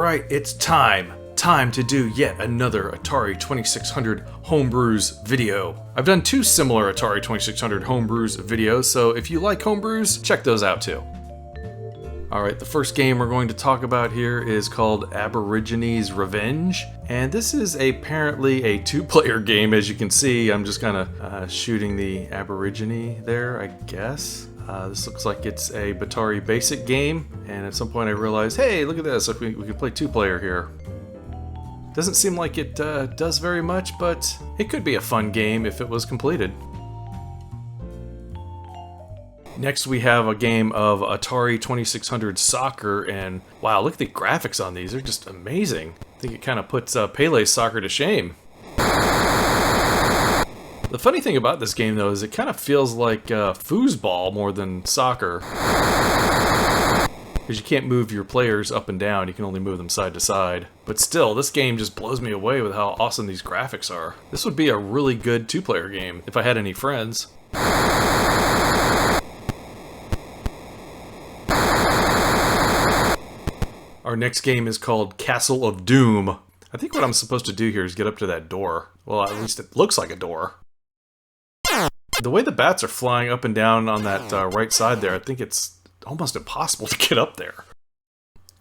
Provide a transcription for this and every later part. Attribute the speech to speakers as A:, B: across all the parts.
A: Alright, it's time! Time to do yet another Atari 2600 Homebrews video. I've done two similar Atari 2600 Homebrews videos, so if you like Homebrews, check those out too. Alright, the first game we're going to talk about here is called Aborigines Revenge, and this is apparently a two-player game. As you can see, I'm just kind of shooting the Aborigine there, I guess. This looks like it's a Atari basic game, and at some point I realized, hey, look at this, we can play two-player here. Doesn't seem like it does very much, but it could be a fun game if it was completed. Next we have a game of Atari 2600 Soccer, and wow, look at the graphics on these, they're just amazing. I think it kind of puts Pele's soccer to shame. The funny thing about this game though is it kind of feels like foosball more than soccer. Because you can't move your players up and down, you can only move them side to side. But still, this game just blows me away with how awesome these graphics are. This would be a really good two-player game if I had any friends. Our next game is called Castle of Doom. I think what I'm supposed to do here is get up to that door. Well, at least it looks like a door. The way the bats are flying up and down on that right side there, I think it's almost impossible to get up there.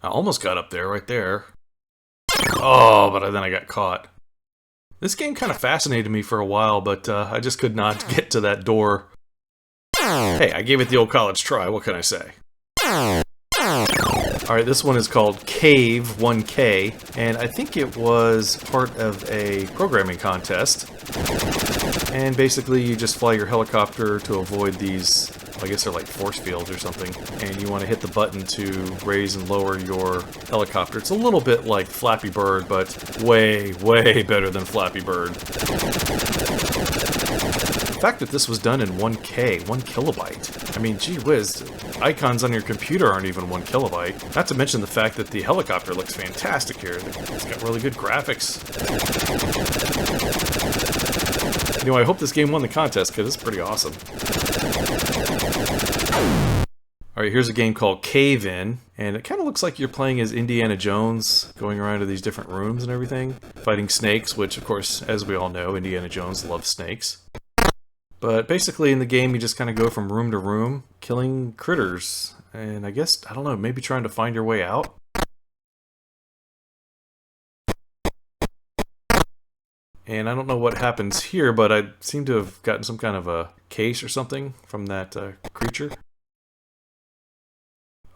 A: I almost got up there, right there. Oh, but then I got caught. This game kind of fascinated me for a while, but I just could not get to that door. Hey, I gave it the old college try, what can I say? Alright, this one is called Cave 1K, and I think it was part of a programming contest. And basically you just fly your helicopter to avoid these, I guess they're like force fields or something, and you want to hit the button to raise and lower your helicopter. It's a little bit like Flappy Bird, but way, way better than Flappy Bird. The fact that this was done in 1K, 1 kilobyte. I mean, gee whiz, icons on your computer aren't even 1 kilobyte. Not to mention the fact that the helicopter looks fantastic here. It's got really good graphics. You know, I hope this game won the contest because it's pretty awesome. Alright, here's a game called Cave In, and it kind of looks like you're playing as Indiana Jones, going around to these different rooms and everything, fighting snakes, which of course, as we all know, Indiana Jones loves snakes. But basically in the game you just kind of go from room to room, killing critters, and I guess, I don't know, maybe trying to find your way out? And I don't know what happens here, but I seem to have gotten some kind of a case or something from that creature.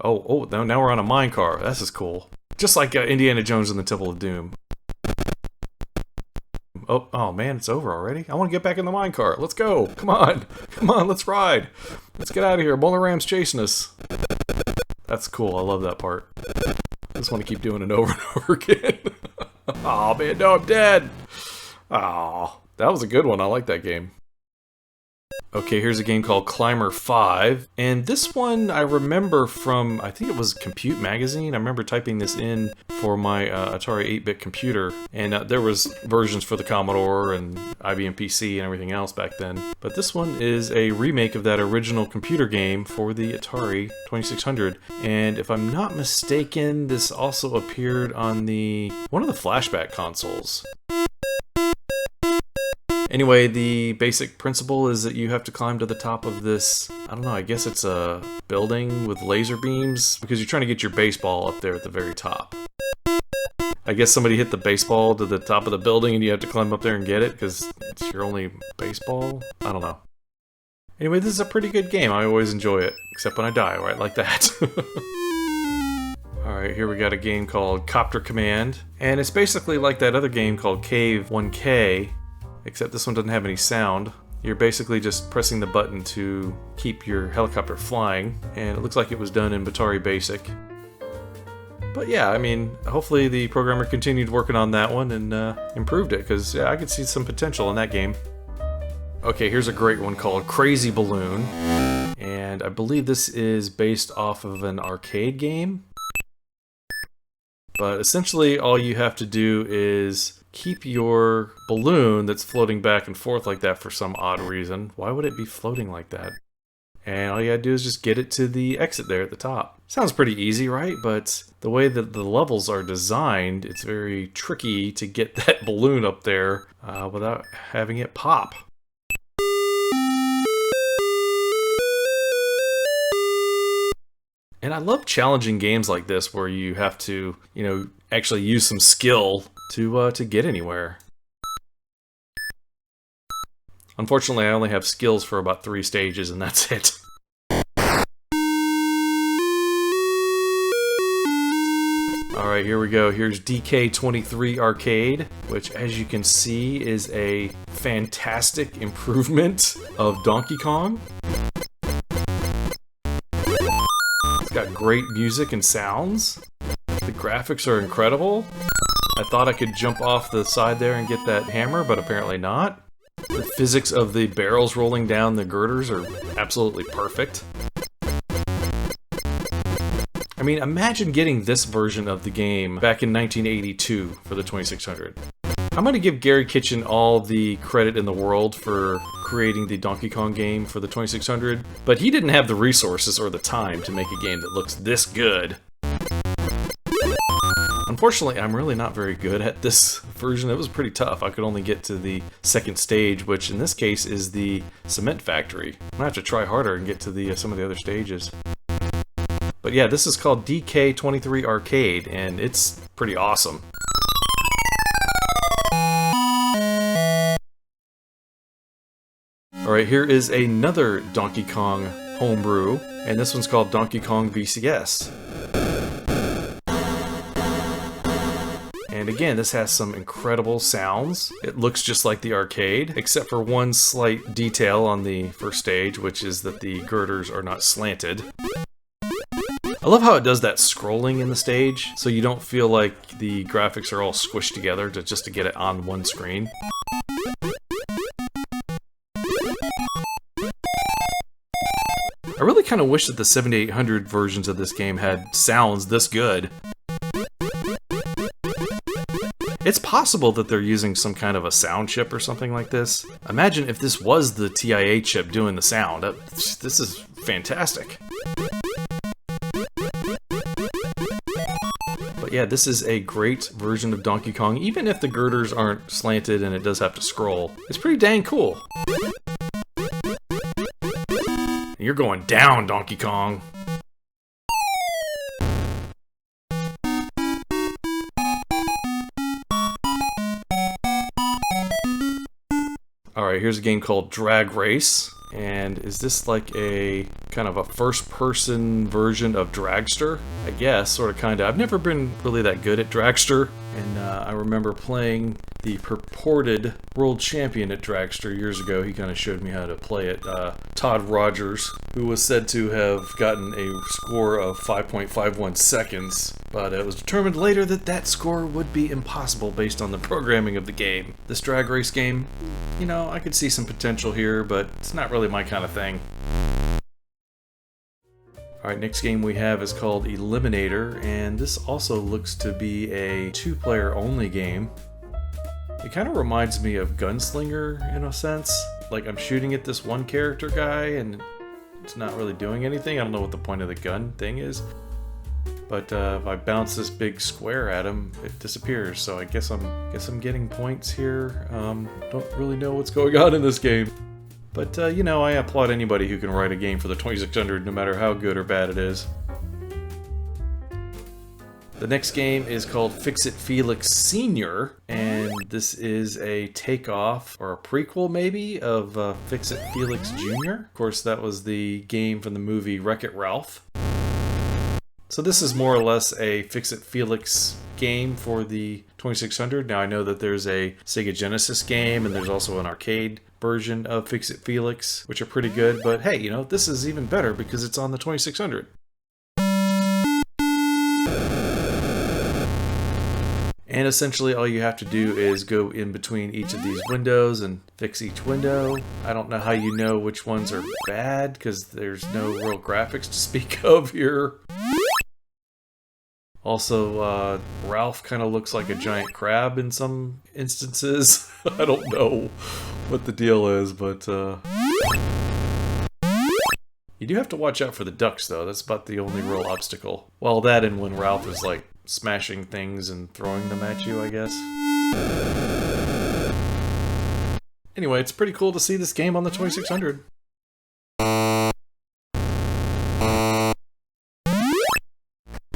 A: Oh, now we're on a minecart. This is cool. Just like Indiana Jones in the Temple of Doom. Oh man, it's over already? I want to get back in the minecart. Let's go. Come on, let's ride. Let's get out of here. Molar Ram's chasing us. That's cool. I love that part. I just want to keep doing it over and over again. Oh man, no, I'm dead. Oh, that was a good one. I like that game. Okay, here's a game called Climber 5, and this one I remember from, I think it was Compute Magazine. I remember typing this in for my Atari 8-bit computer, and there was versions for the Commodore and IBM PC and everything else back then. But this one is a remake of that original computer game for the Atari 2600, and if I'm not mistaken, this also appeared on one of the flashback consoles. Anyway, the basic principle is that you have to climb to the top of this, I don't know, I guess it's a building with laser beams, because you're trying to get your baseball up there at the very top. I guess somebody hit the baseball to the top of the building and you have to climb up there and get it, because it's your only baseball? I don't know. Anyway, this is a pretty good game, I always enjoy it, except when I die, right, like that. Alright, here we got a game called Copter Command, and it's basically like that other game called Cave 1K, except this one doesn't have any sound. You're basically just pressing the button to keep your helicopter flying, and it looks like it was done in Atari Basic. But yeah, I mean, hopefully the programmer continued working on that one and improved it, because yeah, I could see some potential in that game. Okay, here's a great one called Crazy Balloon, and I believe this is based off of an arcade game. But essentially all you have to do is keep your balloon that's floating back and forth like that for some odd reason. Why would it be floating like that? And all you gotta do is just get it to the exit there at the top. Sounds pretty easy, right? But the way that the levels are designed, it's very tricky to get that balloon up there without having it pop. And I love challenging games like this where you have to, you know, actually use some skill to get anywhere. Unfortunately, I only have skills for about 3 stages, and that's it. Alright, here we go. Here's DK23 Arcade, which, as you can see, is a fantastic improvement of Donkey Kong. It's got great music and sounds. The graphics are incredible. I thought I could jump off the side there and get that hammer, but apparently not. The physics of the barrels rolling down the girders are absolutely perfect. I mean, imagine getting this version of the game back in 1982 for the 2600. I'm going to give Gary Kitchen all the credit in the world for creating the Donkey Kong game for the 2600, but he didn't have the resources or the time to make a game that looks this good. Unfortunately, I'm really not very good at this version. It was pretty tough. I could only get to the second stage, which in this case is the cement factory. I'm gonna have to try harder and get to the some of the other stages. But yeah, this is called DK23 Arcade, and it's pretty awesome. Alright, here is another Donkey Kong homebrew, and this one's called Donkey Kong VCS. And again, this has some incredible sounds. It looks just like the arcade, except for one slight detail on the first stage, which is that the girders are not slanted. I love how it does that scrolling in the stage, so you don't feel like the graphics are all squished together just to get it on one screen. I really kind of wish that the 7800 versions of this game had sounds this good. It's possible that they're using some kind of a sound chip or something like this. Imagine if this was the TIA chip doing the sound. This is fantastic. But yeah, this is a great version of Donkey Kong, even if the girders aren't slanted and it does have to scroll. It's pretty dang cool. You're going down, Donkey Kong. Alright, here's a game called Drag Race, and is this like a kind of a first-person version of Dragster? I guess, sort of, kinda. I've never been really that good at Dragster, and I remember playing the purported world champion at Dragster years ago. He kind of showed me how to play it, Todd Rogers, who was said to have gotten a score of 5.51 seconds, but it was determined later that that score would be impossible based on the programming of the game. This Drag Race game, you know, I could see some potential here, but it's not really my kind of thing. Alright, next game we have is called Eliminator, and this also looks to be a 2-player only game. It kind of reminds me of Gunslinger in a sense. Like, I'm shooting at this one character guy and it's not really doing anything. I don't know what the point of the gun thing is. But if I bounce this big square at him, it disappears. So I guess I'm getting points here. Don't really know what's going on in this game. But you know, I applaud anybody who can write a game for the 2600, no matter how good or bad it is. The next game is called Fix-It Felix Sr., and this is a takeoff, or a prequel maybe, of Fix-It Felix Jr. Of course, that was the game from the movie Wreck-It Ralph. So this is more or less a Fix-It Felix game for the 2600. Now I know that there's a Sega Genesis game, and there's also an arcade version of Fix-It Felix, which are pretty good, but hey, you know, this is even better because it's on the 2600. And essentially all you have to do is go in between each of these windows and fix each window. I don't know how you know which ones are bad, because there's no real graphics to speak of here. Also, Ralph kind of looks like a giant crab in some instances. I don't know what the deal is, but You do have to watch out for the ducks, though. That's about the only real obstacle. Well, that and when Ralph is, like, smashing things and throwing them at you, I guess. Anyway, it's pretty cool to see this game on the 2600.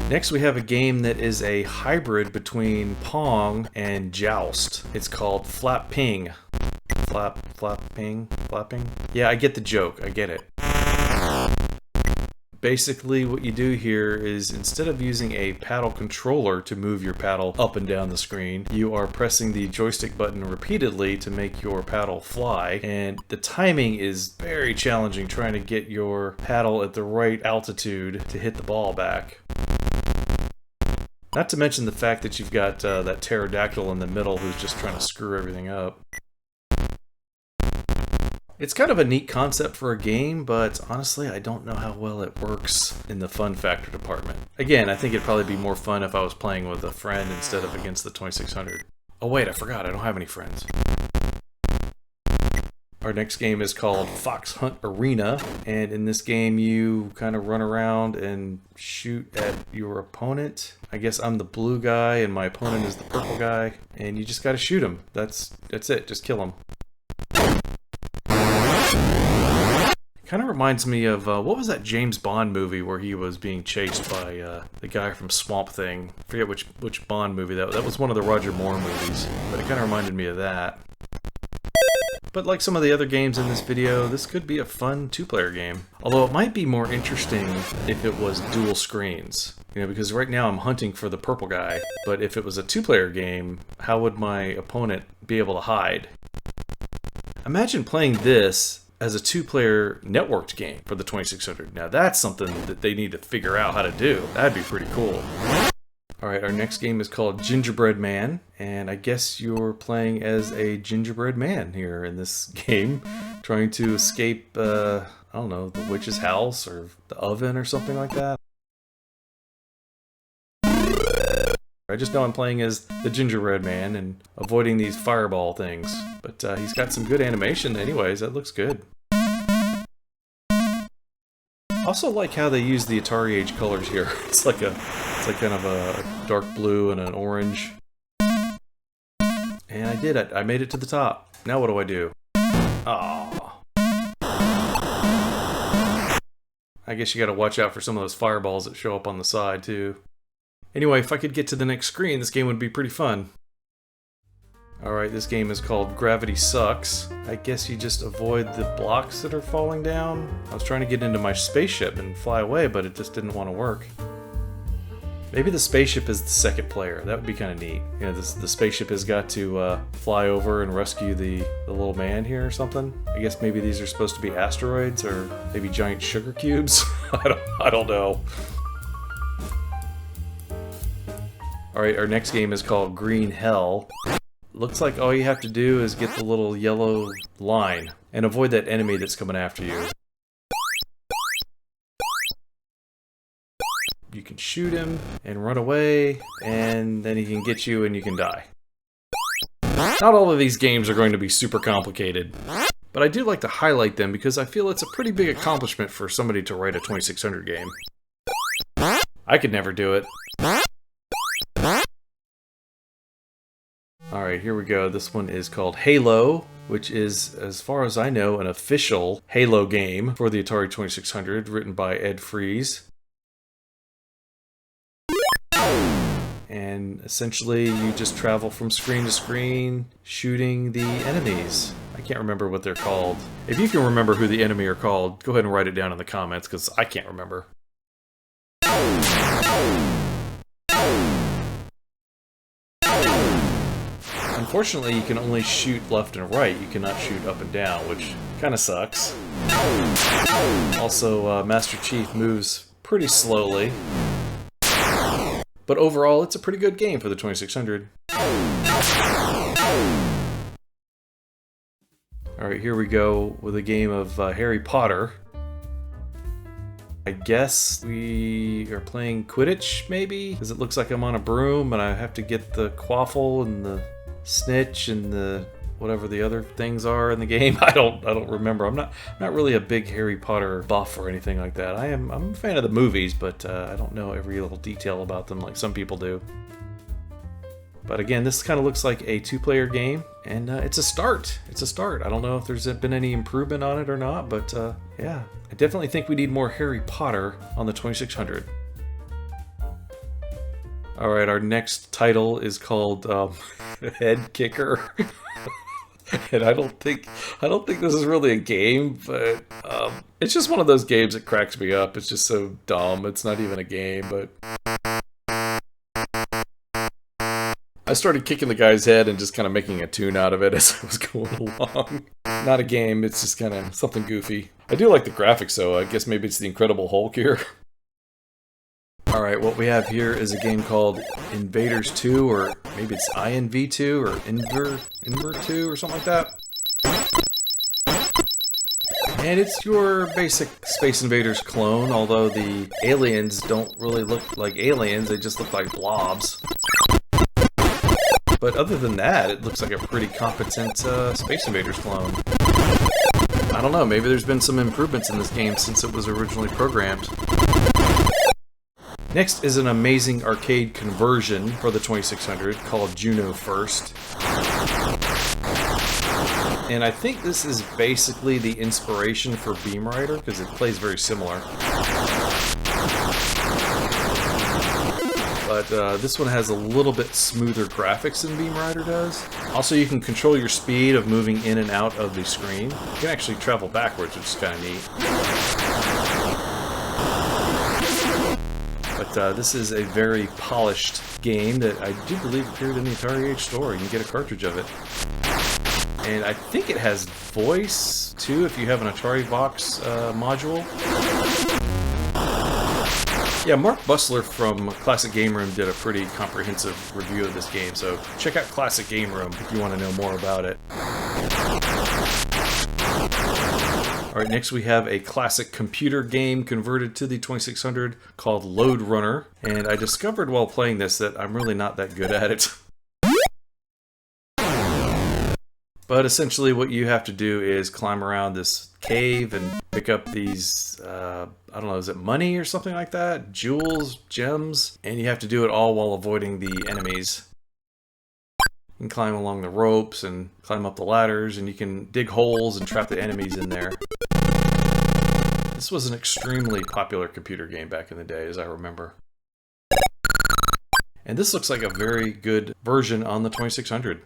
A: Next we have a game that is a hybrid between Pong and Joust. It's called Flap Ping. Flapping? Yeah, I get the joke. I get it. Basically what you do here is instead of using a paddle controller to move your paddle up and down the screen, you are pressing the joystick button repeatedly to make your paddle fly, and the timing is very challenging trying to get your paddle at the right altitude to hit the ball back. Not to mention the fact that you've got that pterodactyl in the middle who's just trying to screw everything up. It's kind of a neat concept for a game, but honestly, I don't know how well it works in the fun factor department. Again, I think it'd probably be more fun if I was playing with a friend instead of against the 2600. Oh wait, I forgot, I don't have any friends. Our next game is called Fox Hunt Arena, and in this game you kind of run around and shoot at your opponent. I guess I'm the blue guy and my opponent is the purple guy, and you just gotta shoot him. That's it, just kill him. Kind of reminds me of, what was that James Bond movie where he was being chased by the guy from Swamp Thing? I forget which Bond movie that was one of the Roger Moore movies, but it kind of reminded me of that. But like some of the other games in this video, this could be a fun two-player game. Although it might be more interesting if it was dual screens. You know, because right now I'm hunting for the purple guy, but if it was a two-player game, how would my opponent be able to hide? Imagine playing this as a two-player networked game for the 2600. Now that's something that they need to figure out how to do. That'd be pretty cool. Alright, our next game is called Gingerbread Man, and I guess you're playing as a gingerbread man here in this game, trying to escape, I don't know, the witch's house or the oven or something like that. I just know I'm playing as the Gingerbread Man and avoiding these fireball things. But he's got some good animation anyways, that looks good. Also like how they use the Atari age colors here. It's like kind of a dark blue and an orange. And I did it. I made it to the top. Now what do I do? Aww. I guess you gotta watch out for some of those fireballs that show up on the side too. Anyway, if I could get to the next screen, this game would be pretty fun. Alright, this game is called Gravity Sucks. I guess you just avoid the blocks that are falling down. I was trying to get into my spaceship and fly away, but it just didn't want to work. Maybe the spaceship is the second player. That would be kind of neat. You know, the spaceship has got to fly over and rescue the little man here or something. I guess maybe these are supposed to be asteroids or maybe giant sugar cubes. I don't know. Alright, our next game is called Green Hell. Looks like all you have to do is get the little yellow line and avoid that enemy that's coming after you. You can shoot him and run away, and then he can get you and you can die. Not all of these games are going to be super complicated, but I do like to highlight them because I feel it's a pretty big accomplishment for somebody to write a 2600 game. I could never do it. Alright, here we go. This one is called Halo, which is, as far as I know, an official Halo game for the Atari 2600, written by Ed Fries. And essentially, you just travel from screen to screen, shooting the enemies. I can't remember what they're called. If you can remember who the enemy are called, go ahead and write it down in the comments, because I can't remember. Unfortunately, you can only shoot left and right. You cannot shoot up and down, which kind of sucks. Also, Master Chief moves pretty slowly. But overall, it's a pretty good game for the 2600. Alright, here we go with a game of Harry Potter. I guess we are playing Quidditch, maybe? Because it looks like I'm on a broom and I have to get the quaffle and the snitch and the whatever the other things are in the game. I don't remember. I'm not really a big Harry Potter buff or anything like that. I'm a fan of the movies, but I don't know every little detail about them like some people do. But again, this kind of looks like a 2-player game, and it's a start. It's a start. I don't know if there's been any improvement on it or not, but yeah. I definitely think we need more Harry Potter on the 2600. Alright, our next title is called Head Kicker. And I don't think this is really a game, but it's just one of those games that cracks me up. It's just so dumb. It's not even a game, but I started kicking the guy's head and just kind of making a tune out of it as I was going along. Not a game, it's just kind of something goofy. I do like the graphics though. I guess maybe it's the Incredible Hulk here. Alright, what we have here is a game called Invaders 2, or maybe it's INV2 or Inver 2 or something like that. And it's your basic Space Invaders clone, although the aliens don't really look like aliens, they just look like blobs. But other than that, it looks like a pretty competent Space Invaders clone. I don't know, maybe there's been some improvements in this game since it was originally programmed. Next is an amazing arcade conversion for the 2600 called Juno First. And I think this is basically the inspiration for Beam Rider, because it plays very similar. But this one has a little bit smoother graphics than Beam Rider does. Also, you can control your speed of moving in and out of the screen. You can actually travel backwards, which is kind of neat. But this is a very polished game that I do believe appeared in the Atari Age store. You can get a cartridge of it. And I think it has voice, too, if you have an Atari Box module. Yeah, Mark Bussler from Classic Game Room did a pretty comprehensive review of this game, so check out Classic Game Room if you want to know more about it. Alright, next we have a classic computer game converted to the 2600 called Lode Runner, and I discovered while playing this that I'm really not that good at it. But essentially what you have to do is climb around this cave and pick up these, I don't know, is it money or something like that? Jewels, gems, and you have to do it all while avoiding the enemies. You can climb along the ropes and climb up the ladders, and you can dig holes and trap the enemies in there. This was an extremely popular computer game back in the day, as I remember. And this looks like a very good version on the 2600.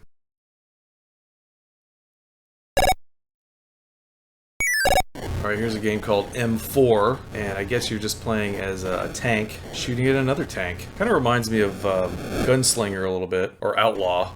A: Alright, here's a game called M4, and I guess you're just playing as a tank, shooting at another tank. Kind of reminds me of Gunslinger a little bit, or Outlaw.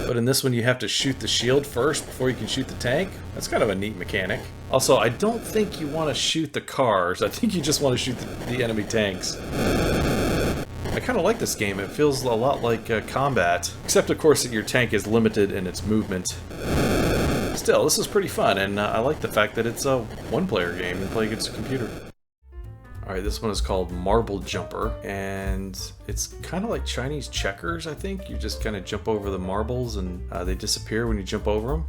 A: But in this one you have to shoot the shield first before you can shoot the tank. That's kind of a neat mechanic. Also, I don't think you want to shoot the cars, I think you just want to shoot the enemy tanks. I kind of like this game, it feels a lot like Combat, except of course that your tank is limited in its movement. Still, this is pretty fun, and I like the fact that it's a one-player game and play against a computer. Alright, this one is called Marble Jumper, and it's kind of like Chinese checkers, I think. You just kind of jump over the marbles, and they disappear when you jump over them.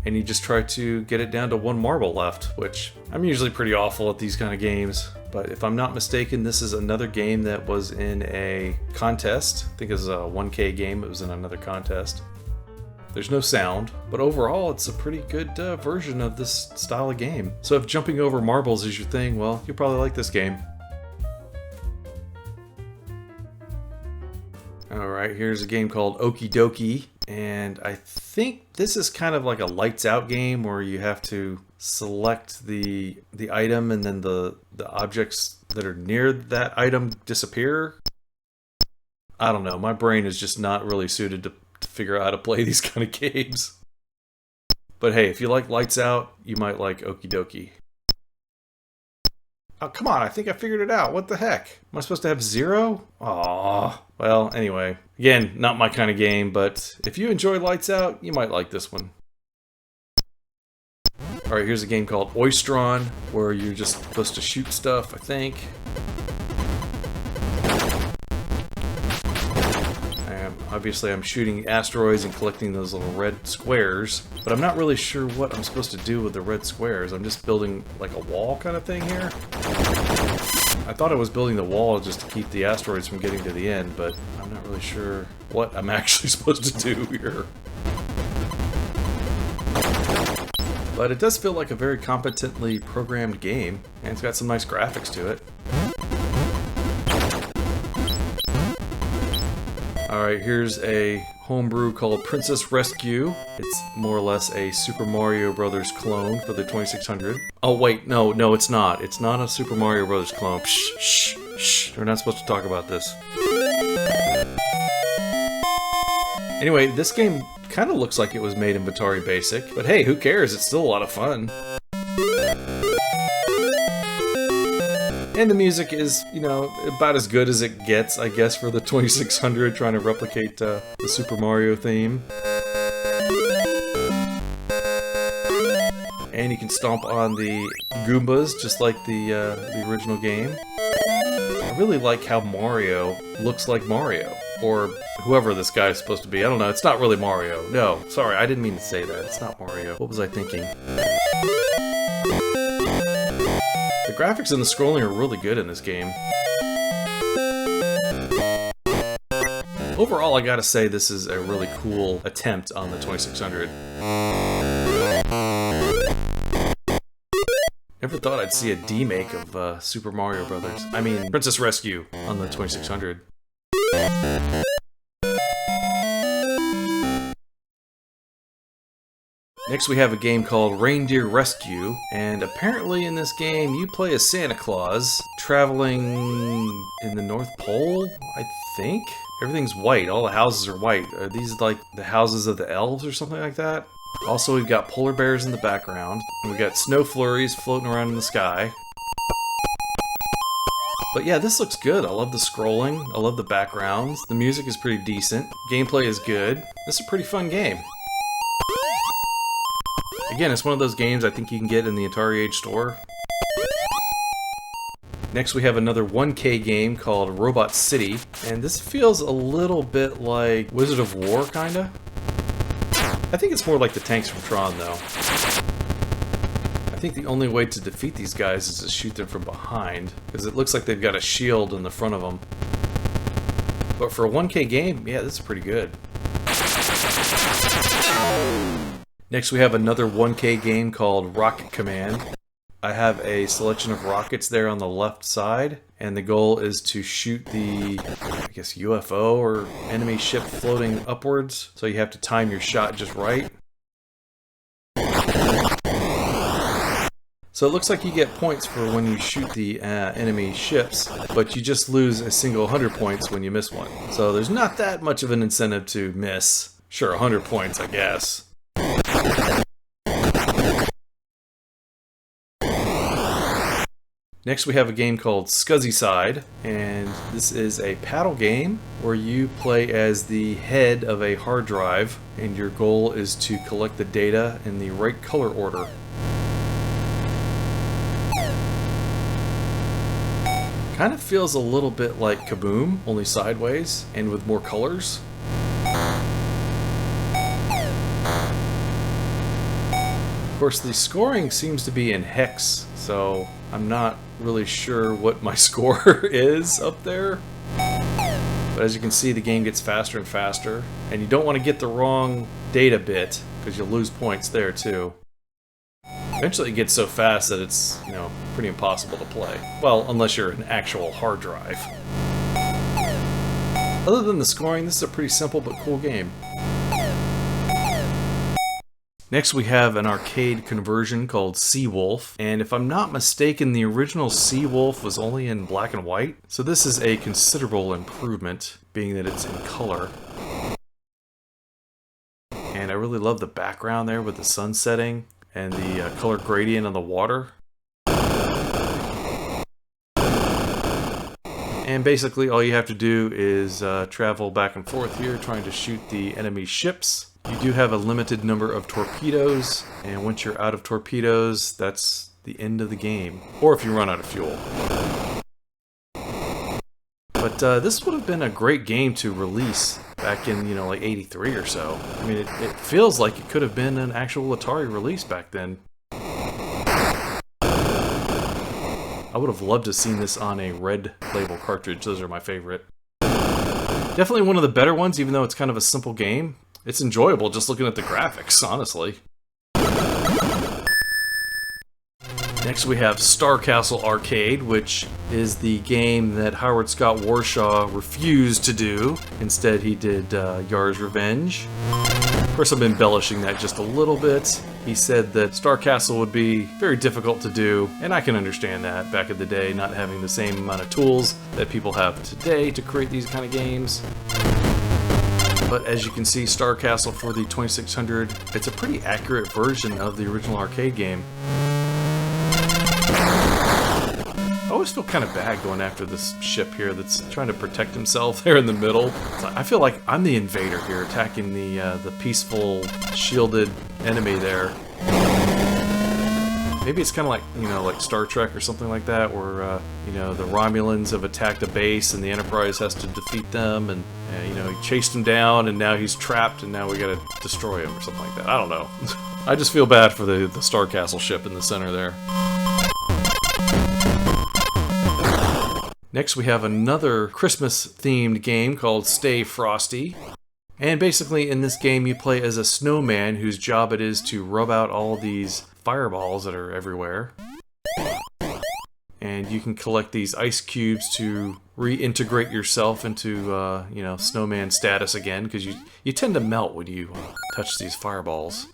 A: And you just try to get it down to one marble left, which I'm usually pretty awful at these kind of games. But if I'm not mistaken, this is another game that was in a contest. I think it was a 1K game, it was in another contest. There's no sound, but overall it's a pretty good version of this style of game. So if jumping over marbles is your thing, well, you'll probably like this game. Alright, here's a game called Okie Dokie, and I think this is kind of like a lights out game where you have to select the item and then the objects that are near that item disappear. I don't know, my brain is just not really suited to figure out how to play these kind of games. But hey, if you like Lights Out, you might like Okie Dokie. Oh, come on, I think I figured it out. What the heck? Am I supposed to have 0? Aww. Well, anyway. Again, not my kind of game, but if you enjoy Lights Out, you might like this one. Alright, here's a game called Oystron, where you're just supposed to shoot stuff, I think. Obviously I'm shooting asteroids and collecting those little red squares, but I'm not really sure what I'm supposed to do with the red squares. I'm just building like a wall kind of thing here. I thought I was building the wall just to keep the asteroids from getting to the end, but I'm not really sure what I'm actually supposed to do here. But it does feel like a very competently programmed game, and it's got some nice graphics to it. Alright, here's a homebrew called Princess Rescue. It's more or less a Super Mario Brothers clone for the 2600. Oh wait, no it's not. It's not a Super Mario Brothers clone. Shh. We're not supposed to talk about this. Anyway, this game kind of looks like it was made in Atari Basic, but hey, who cares? It's still a lot of fun. And the music is, you know, about as good as it gets, I guess, for the 2600, trying to replicate the Super Mario theme. And you can stomp on the Goombas, just like the original game. I really like how Mario looks like Mario. Or whoever this guy is supposed to be. I don't know, it's not really Mario. No, sorry, I didn't mean to say that. It's not Mario. What was I thinking? The graphics and the scrolling are really good in this game. Overall, I gotta say this is a really cool attempt on the 2600. Never thought I'd see a demake of Super Mario Brothers. I mean, Princess Rescue on the 2600. Next we have a game called Reindeer Rescue, and apparently in this game you play as Santa Claus, traveling in the North Pole, I think? Everything's white, all the houses are white. Are these like the houses of the elves or something like that? Also we've got polar bears in the background, and we've got snow flurries floating around in the sky. But yeah, this looks good. I love the scrolling, I love the backgrounds, the music is pretty decent, gameplay is good. This is a pretty fun game. Again, it's one of those games I think you can get in the Atari Age store. Next we have another 1K game called Robot City, and this feels a little bit like Wizard of War, kinda. I think it's more like the tanks from Tron, though. I think the only way to defeat these guys is to shoot them from behind, because it looks like they've got a shield in the front of them. But for a 1K game, yeah, this is pretty good. Next we have another 1K game called Rocket Command. I have a selection of rockets there on the left side, and the goal is to shoot the, I guess, UFO or enemy ship floating upwards, so you have to time your shot just right. So it looks like you get points for when you shoot the enemy ships, but you just lose a single 100 points when you miss one. So there's not that much of an incentive to miss. Sure, 100 points, I guess. Next we have a game called SCSIcide, and this is a paddle game where you play as the head of a hard drive, and your goal is to collect the data in the right color order. Kind of feels a little bit like Kaboom, only sideways, and with more colors. Of course, the scoring seems to be in hex, so I'm not really sure what my score is up there. But as you can see, the game gets faster and faster, and you don't want to get the wrong data bit, because you'll lose points there too. Eventually it gets so fast that it's, you know, pretty impossible to play. Well, unless you're an actual hard drive. Other than the scoring, this is a pretty simple but cool game. Next we have an arcade conversion called Seawolf, and if I'm not mistaken, the original Seawolf was only in black and white, so this is a considerable improvement, being that it's in color. And I really love the background there with the sun setting, and the color gradient on the water. And basically all you have to do is travel back and forth here, trying to shoot the enemy ships. You do have a limited number of torpedoes, and once you're out of torpedoes, that's the end of the game. Or if you run out of fuel. But this would have been a great game to release back in, you know, like 83 or so. I mean, it feels like it could have been an actual Atari release back then. I would have loved to have seen this on a red label cartridge. Those are my favorite. Definitely one of the better ones, even though it's kind of a simple game. It's enjoyable just looking at the graphics, honestly. Next we have Star Castle Arcade, which is the game that Howard Scott Warshaw refused to do. Instead he did Yar's Revenge. Of course, I'm embellishing that just a little bit. He said that Star Castle would be very difficult to do, and I can understand that back in the day, not having the same amount of tools that people have today to create these kind of games. But as you can see, Star Castle for the 2600, it's a pretty accurate version of the original arcade game. I always feel kind of bad going after this ship here that's trying to protect himself there in the middle. I feel like I'm the invader here, attacking the peaceful, shielded enemy there. Maybe it's kind of like, you know, like Star Trek or something like that, where, you know, the Romulans have attacked a base and the Enterprise has to defeat them, and, you know, he chased him down and now he's trapped and now we gotta destroy him or something like that. I don't know. I just feel bad for the Star Castle ship in the center there. Next we have another Christmas-themed game called Stay Frosty. And basically in this game you play as a snowman whose job it is to rub out all these fireballs that are everywhere. And you can collect these ice cubes to reintegrate yourself into, you know, snowman status again, because you tend to melt when you touch these fireballs.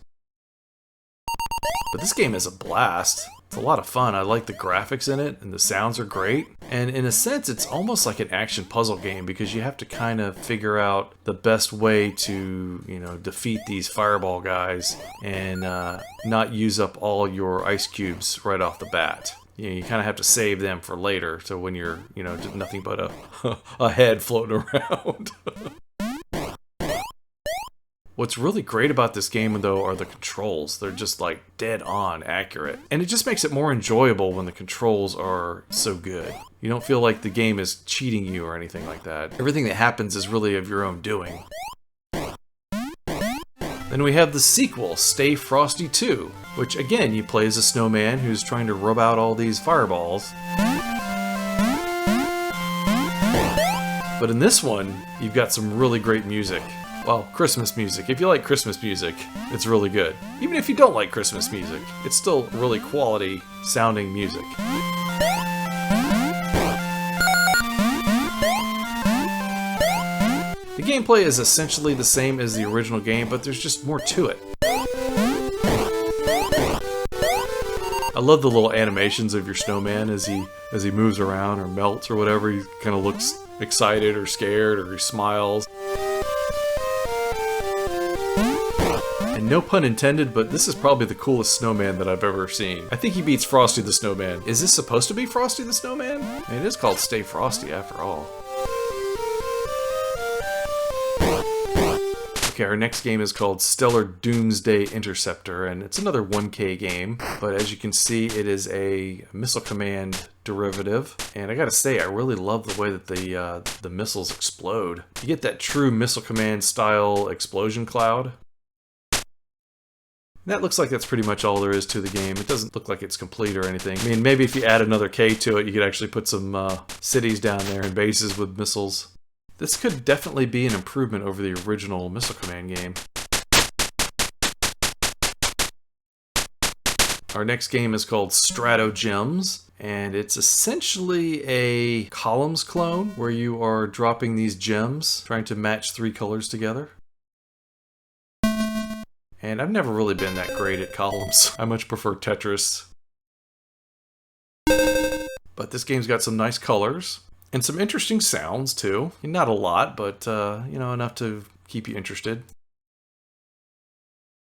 A: But this game is a blast. It's a lot of fun. I like the graphics in it, and the sounds are great. And in a sense, it's almost like an action puzzle game, because you have to kind of figure out the best way to, you know, defeat these fireball guys and not use up all your ice cubes right off the bat. You know, you kind of have to save them for later, so when you're, you know, nothing but a head floating around. What's really great about this game, though, are the controls. They're just, like, dead-on accurate. And it just makes it more enjoyable when the controls are so good. You don't feel like the game is cheating you or anything like that. Everything that happens is really of your own doing. Then we have the sequel, Stay Frosty 2, which, again, you play as a snowman who's trying to rub out all these fireballs. But in this one, you've got some really great music. Well, Christmas music. If you like Christmas music, it's really good. Even if you don't like Christmas music, it's still really quality sounding music. The gameplay is essentially the same as the original game, but there's just more to it. I love the little animations of your snowman as he moves around or melts or whatever. He kind of looks excited or scared, or he smiles. And no pun intended, but this is probably the coolest snowman that I've ever seen. I think he beats Frosty the Snowman. Is this supposed to be Frosty the Snowman? I mean, it is called Stay Frosty after all. Okay, our next game is called Stellar Doomsday Interceptor, and it's another 1K game, but as you can see, it is a Missile Command derivative, and I gotta say, I really love the way that the missiles explode. You get that true Missile Command style explosion cloud. That looks like that's pretty much all there is to the game. It doesn't look like it's complete or anything. I mean, maybe if you add another K to it, you could actually put some cities down there and bases with missiles. This could definitely be an improvement over the original Missile Command game. Our next game is called Strat-O-Gems, and it's essentially a columns clone where you are dropping these gems, trying to match 3 colors together. And I've never really been that great at columns. I much prefer Tetris. But this game's got some nice colors. And some interesting sounds, too. Not a lot, but, you know, enough to keep you interested.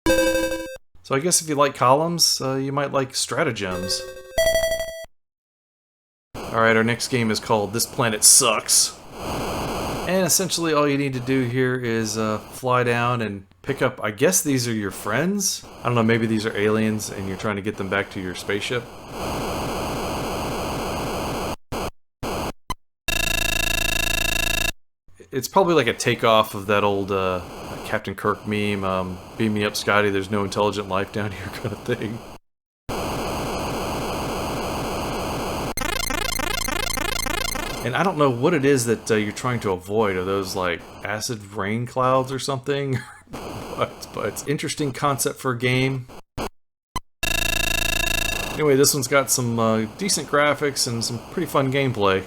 A: So I guess if you like columns, you might like Strat-O-Gems. Alright, our next game is called This Planet Sucks. And essentially all you need to do here is fly down and pick up, I guess these are your friends? I don't know, maybe these are aliens and you're trying to get them back to your spaceship. It's probably like a takeoff of that old Captain Kirk meme, beam me up Scotty, there's no intelligent life down here kind of thing. And I don't know what it is that you're trying to avoid. Are those like acid rain clouds or something? but it's interesting concept for a game. Anyway, this one's got some decent graphics and some pretty fun gameplay.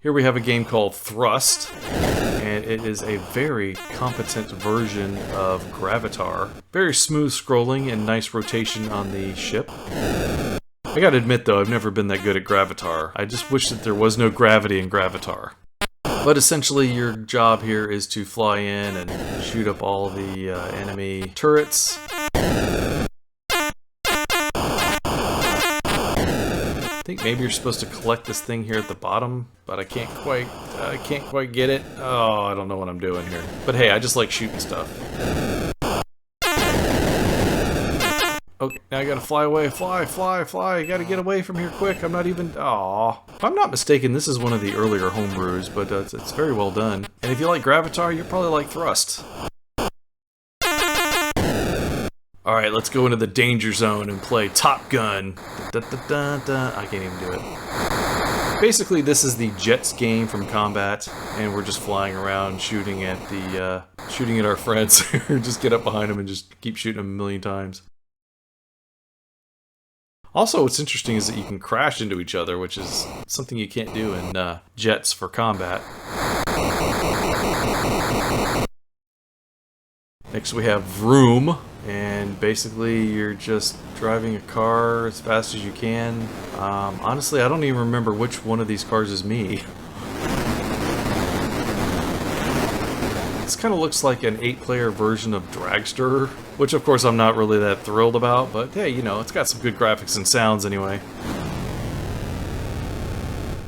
A: Here we have a game called Thrust, and it is a very competent version of Gravitar. Very smooth scrolling and nice rotation on the ship. I gotta admit though, I've never been that good at Gravitar. I just wish that there was no gravity in Gravitar. But essentially your job here is to fly in and shoot up all the enemy turrets. I think maybe you're supposed to collect this thing here at the bottom, but I can't quite get it. Oh, I don't know what I'm doing here. But hey, I just like shooting stuff. Okay, now I gotta fly away. Fly, fly, fly. I gotta get away from here quick. I'm not even... Aww. If I'm not mistaken, this is one of the earlier homebrews, but it's very well done. And if you like Gravitar, you'll probably like Thrust. Alright, let's go into the danger zone and play Top Gun. Da, da, da, da, da. I can't even do it. Basically, this is the Jets game from Combat, and we're just flying around shooting at the shooting at our friends. Just get up behind them and just keep shooting them a million times. Also, what's interesting is that you can crash into each other, which is something you can't do in Jets for Combat. Next we have Vroom, and basically you're just driving a car as fast as you can. Honestly, I don't even remember which one of these cars is me. This kind of looks like an 8-player version of Dragster, which of course I'm not really that thrilled about, but hey, you know, it's got some good graphics and sounds anyway.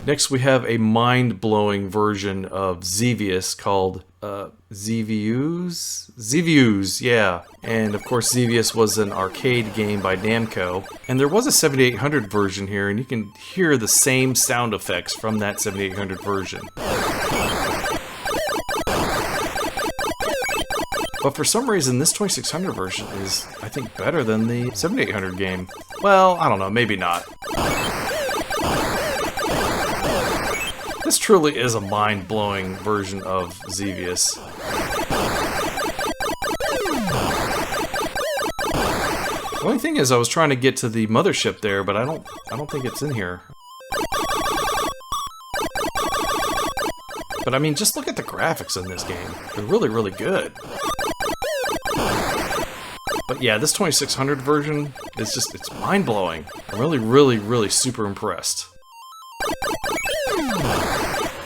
A: Next we have a mind-blowing version of Zeviouz called Zeviouz? Zeviouz, yeah. And of course Zeviouz was an arcade game by Namco. And there was a 7800 version here, and you can hear the same sound effects from that 7800 version. But for some reason, this 2600 version is, I think, better than the 7800 game. Well, I don't know, maybe not. This truly is a mind-blowing version of Zeviouz. The only thing is, I was trying to get to the mothership there, but I don't think it's in here. But I mean, just look at the graphics in this game. They're really, really good. But yeah, this 2600 version is just, it's mind-blowing. I'm really, really, really super impressed.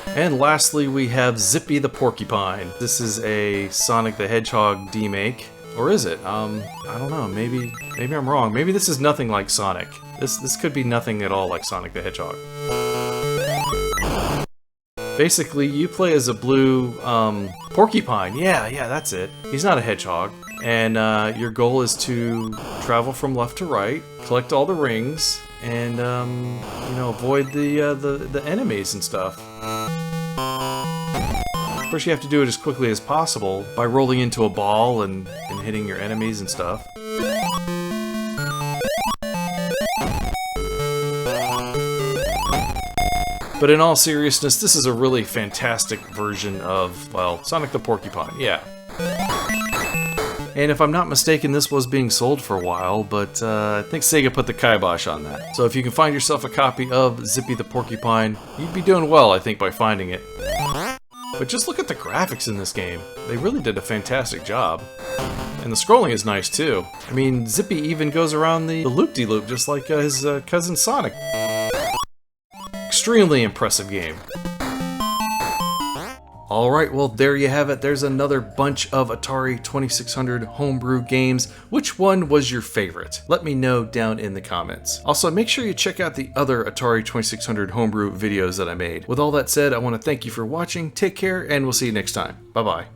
A: And lastly, we have Zippy the Porcupine. This is a Sonic the Hedgehog demake. Or is it? I don't know, maybe I'm wrong. Maybe this is nothing like Sonic. This could be nothing at all like Sonic the Hedgehog. Basically, you play as a blue porcupine. Yeah, that's it. He's not a hedgehog. And your goal is to travel from left to right, collect all the rings, and you know, avoid the enemies and stuff. Of course, you have to do it as quickly as possible by rolling into a ball and hitting your enemies and stuff. But in all seriousness, this is a really fantastic version of, well, Sonic the Porcupine, yeah. And if I'm not mistaken, this was being sold for a while, but I think Sega put the kibosh on that. So if you can find yourself a copy of Zippy the Porcupine, you'd be doing well, I think, by finding it. But just look at the graphics in this game. They really did a fantastic job. And the scrolling is nice, too. I mean, Zippy even goes around the loop-de-loop just like his cousin Sonic. Extremely impressive game. Alright, well there you have it. There's another bunch of Atari 2600 homebrew games. Which one was your favorite? Let me know down in the comments. Also, make sure you check out the other Atari 2600 homebrew videos that I made. With all that said, I want to thank you for watching, take care, and we'll see you next time. Bye-bye.